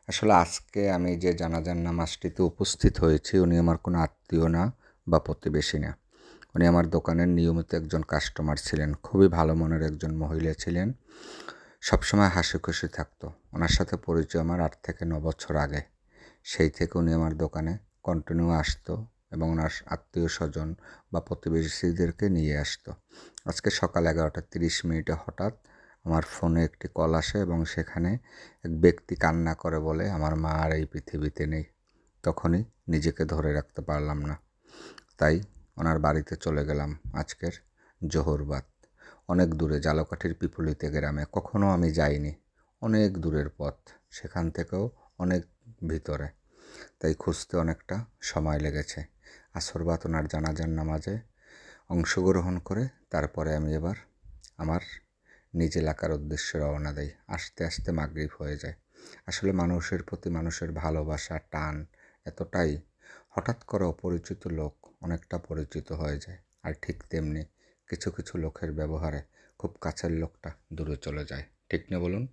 আসলে আজকে আমি যে জানাজার নামাজটিতে উপস্থিত হয়েছি, উনি আমার কোনো আত্মীয় না বা প্রতিবেশী না। উনি আমার দোকানের নিয়মিত একজন কাস্টমার ছিলেন। খুবই ভালো মনের একজন মহিলা ছিলেন। সবসময় হাসিখুশি থাকতো। ওনার সাথে পরিচয় আমার ৮ থেকে ৯ বছর আগে। সেই থেকে উনি আমার দোকানে কন্টিনিউ আসতো এবং ওনার আত্মীয়স্বজন বা প্রতিবেশীদেরকে নিয়ে আসতো। আজকে সকাল 11:30 হঠাৎ আমার ফোনে একটি কল আসে এবং সেখানে এক ব্যক্তি কান্না করে বলে, "আমার মা আর এই পৃথিবীতে নেই।" তখনই নিজেকে ধরে রাখতে পারলাম না। তাই ওনার বাড়িতে চলে গেলাম আজকের জোহরবাদ। অনেক দূরে ঝালকাঠির পিপুলিতে গ্রামে। কখনো আমি যাইনি। অনেক দূরের পথ। সেখান থেকেও অনেক ভিতরে। তাই খুঁজতে অনেকটা সময় লেগেছে। আসরবাদ ওনার জানাজার নামাজে অংশগ্রহণ করে তারপরে আমি এবার আমার নিজ এলাকার উদ্দেশ্যে রওনা দেই। আসতে আসতে মাগরিব হয়ে যায়। আসলে মানুষের প্রতি মানুষের ভালোবাসা, টান এতটাই, হঠাৎ করে অপরিচিত লোক অনেকটা পরিচিত হয়ে যায়। আর ঠিক তেমনি কিছু কিছু লোকের ব্যবহারে খুব কাছের লোকটা দূরে চলে যায়। ঠিক না বলুন?